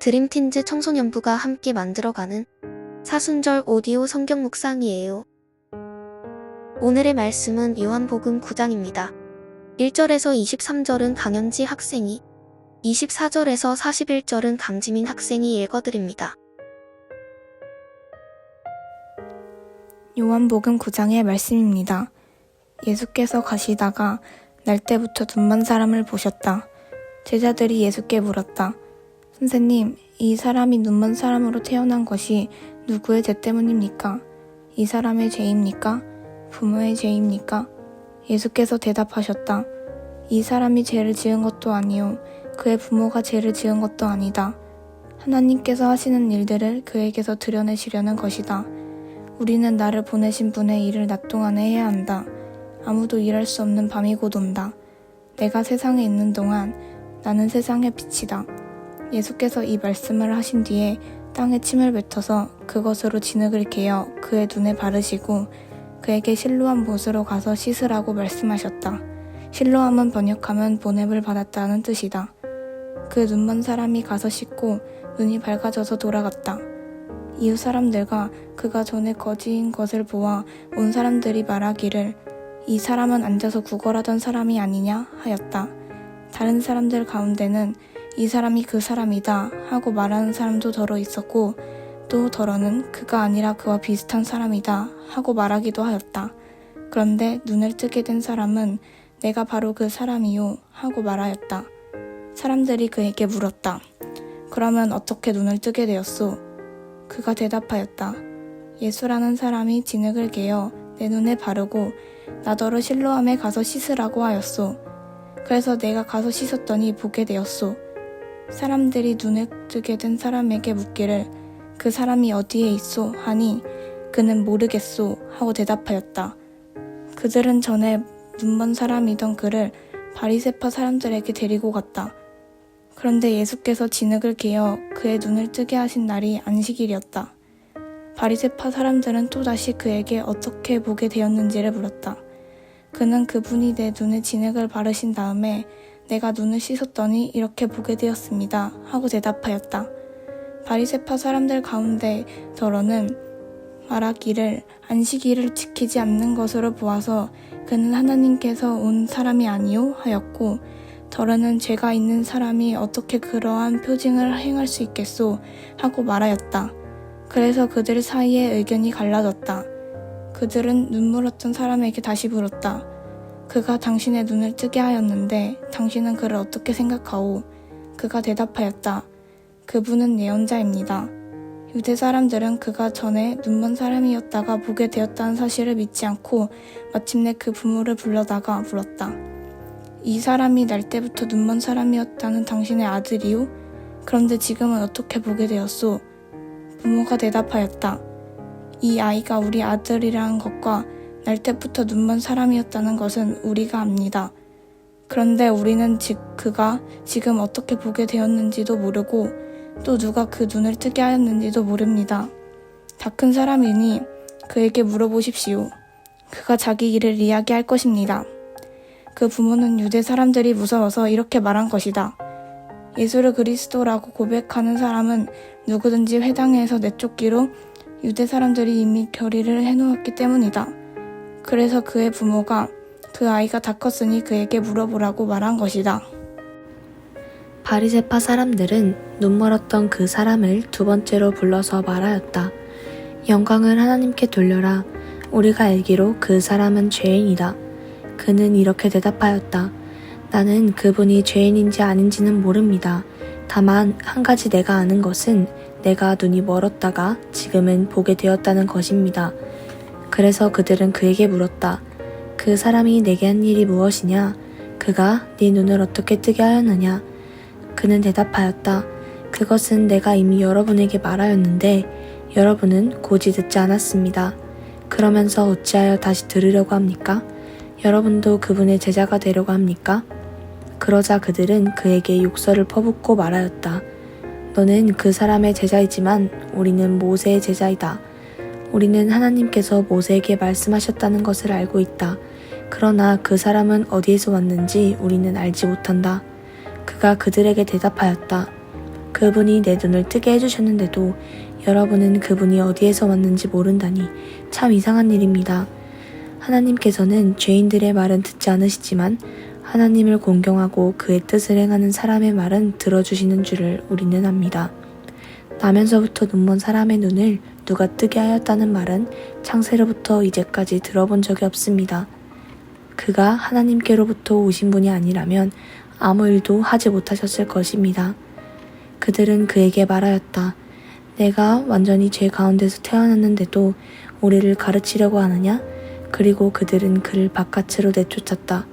드림틴즈 청소년부가 함께 만들어가는 사순절 오디오 성경 묵상이에요. 오늘의 말씀은 요한복음 9장입니다. 1절에서 23절은 강현지 학생이, 24절에서 41절은 강지민 학생이 읽어드립니다. 요한복음 9장의 말씀입니다. 예수께서 가시다가 날때부터 눈먼 사람을 보셨다. 제자들이 예수께 물었다. 선생님, 이 사람이 눈먼 사람으로 태어난 것이 누구의 죄 때문입니까? 이 사람의 죄입니까? 부모의 죄입니까? 예수께서 대답하셨다. 이 사람이 죄를 지은 것도 아니요, 그의 부모가 죄를 지은 것도 아니다. 하나님께서 하시는 일들을 그에게서 드러내시려는 것이다. 우리는 나를 보내신 분의 일을 낮 동안에 해야 한다. 아무도 일할 수 없는 밤이 곧 온다. 내가 세상에 있는 동안 나는 세상의 빛이다. 예수께서 이 말씀을 하신 뒤에 땅에 침을 뱉어서 그것으로 진흙을 개어 그의 눈에 바르시고 그에게 실로암 못으로 가서 씻으라고 말씀하셨다. 실로암은 번역하면 보냄을 받았다는 뜻이다. 그 눈먼 사람이 가서 씻고 눈이 밝아져서 돌아갔다. 이웃 사람들과 그가 전에 거지인 것을 보아 온 사람들이 말하기를 이 사람은 앉아서 구걸하던 사람이 아니냐 하였다. 다른 사람들 가운데는 이 사람이 그 사람이다 하고 말하는 사람도 더러 있었고 또 더러는 그가 아니라 그와 비슷한 사람이다 하고 말하기도 하였다. 그런데 눈을 뜨게 된 사람은 내가 바로 그 사람이요 하고 말하였다. 사람들이 그에게 물었다. 그러면 어떻게 눈을 뜨게 되었소? 그가 대답하였다. 예수라는 사람이 진흙을 개어 내 눈에 바르고 나더러 실로암에 가서 씻으라고 하였소. 그래서 내가 가서 씻었더니 보게 되었소. 사람들이 눈을 뜨게 된 사람에게 묻기를 그 사람이 어디에 있소 하니 그는 모르겠소 하고 대답하였다. 그들은 전에 눈먼 사람이던 그를 바리새파 사람들에게 데리고 갔다. 그런데 예수께서 진흙을 개어 그의 눈을 뜨게 하신 날이 안식일이었다. 바리새파 사람들은 또다시 그에게 어떻게 보게 되었는지를 물었다. 그는 그분이 내 눈에 진흙을 바르신 다음에 내가 눈을 씻었더니 이렇게 보게 되었습니다 하고 대답하였다. 바리새파 사람들 가운데 더러는 말하기를 안식일을 지키지 않는 것으로 보아서 그는 하나님께서 온 사람이 아니요 하였고 더러는 죄가 있는 사람이 어떻게 그러한 표징을 행할 수 있겠소 하고 말하였다. 그래서 그들 사이에 의견이 갈라졌다. 그들은 눈물었던 사람에게 다시 물었다. 그가 당신의 눈을 뜨게 하였는데 당신은 그를 어떻게 생각하오? 그가 대답하였다. 그분은 예언자입니다. 유대 사람들은 그가 전에 눈먼 사람이었다가 보게 되었다는 사실을 믿지 않고 마침내 그 부모를 불러다가 물었다. 이 사람이 날 때부터 눈먼 사람이었다는 당신의 아들이요? 그런데 지금은 어떻게 보게 되었소? 부모가 대답하였다. 이 아이가 우리 아들이라는 것과 날 때부터 눈먼 사람이었다는 것은 우리가 압니다. 그런데 우리는 그가 지금 어떻게 보게 되었는지도 모르고 또 누가 그 눈을 뜨게 하였는지도 모릅니다. 다 큰 사람이니 그에게 물어보십시오. 그가 자기 일을 이야기할 것입니다. 그 부모는 유대 사람들이 무서워서 이렇게 말한 것이다. 예수를 그리스도라고 고백하는 사람은 누구든지 회당에서 내쫓기로 유대 사람들이 이미 결의를 해놓았기 때문이다. 그래서 그의 부모가 그 아이가 다 컸으니 그에게 물어보라고 말한 것이다. 바리새파 사람들은 눈멀었던 그 사람을 두 번째로 불러서 말하였다. 영광을 하나님께 돌려라. 우리가 알기로 그 사람은 죄인이다. 그는 이렇게 대답하였다. 나는 그분이 죄인인지 아닌지는 모릅니다. 다만 한 가지 내가 아는 것은 내가 눈이 멀었다가 지금은 보게 되었다는 것입니다. 그래서 그들은 그에게 물었다. 그 사람이 내게 한 일이 무엇이냐? 그가 네 눈을 어떻게 뜨게 하였느냐? 그는 대답하였다. 그것은 내가 이미 여러분에게 말하였는데 여러분은 고지 듣지 않았습니다. 그러면서 어찌하여 다시 들으려고 합니까? 여러분도 그분의 제자가 되려고 합니까? 그러자 그들은 그에게 욕설을 퍼붓고 말하였다. 너는 그 사람의 제자이지만 우리는 모세의 제자이다. 우리는 하나님께서 모세에게 말씀하셨다는 것을 알고 있다. 그러나 그 사람은 어디에서 왔는지 우리는 알지 못한다. 그가 그들에게 대답하였다. 그분이 내 눈을 뜨게 해주셨는데도 여러분은 그분이 어디에서 왔는지 모른다니 참 이상한 일입니다. 하나님께서는 죄인들의 말은 듣지 않으시지만 하나님을 공경하고 그의 뜻을 행하는 사람의 말은 들어주시는 줄을 우리는 압니다. 나면서부터 눈먼 사람의 눈을 누가 뜨게 하였다는 말은 창세로부터 이제까지 들어본 적이 없습니다. 그가 하나님께로부터 오신 분이 아니라면 아무 일도 하지 못하셨을 것입니다. 그들은 그에게 말하였다. 내가 완전히 죄 가운데서 태어났는데도 우리를 가르치려고 하느냐? 그리고 그들은 그를 바깥으로 내쫓았다.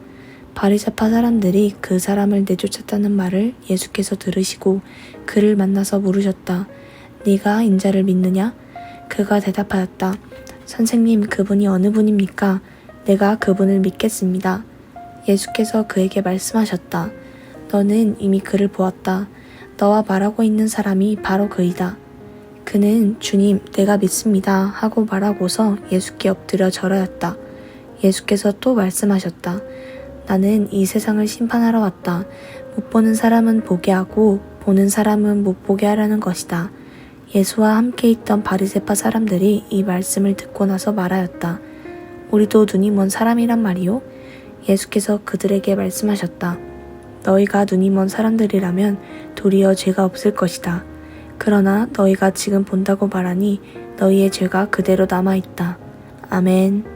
바리새파 사람들이 그 사람을 내쫓았다는 말을 예수께서 들으시고 그를 만나서 물으셨다. 네가 인자를 믿느냐? 그가 대답하였다. 선생님, 그분이 어느 분입니까? 내가 그분을 믿겠습니다. 예수께서 그에게 말씀하셨다. 너는 이미 그를 보았다. 너와 말하고 있는 사람이 바로 그이다. 그는 주님, 내가 믿습니다 하고 말하고서 예수께 엎드려 절하였다. 예수께서 또 말씀하셨다. 나는 이 세상을 심판하러 왔다. 못 보는 사람은 보게 하고 보는 사람은 못 보게 하라는 것이다. 예수와 함께 있던 바리새파 사람들이 이 말씀을 듣고 나서 말하였다. 우리도 눈이 먼 사람이란 말이요? 예수께서 그들에게 말씀하셨다. 너희가 눈이 먼 사람들이라면 도리어 죄가 없을 것이다. 그러나 너희가 지금 본다고 말하니 너희의 죄가 그대로 남아있다. 아멘.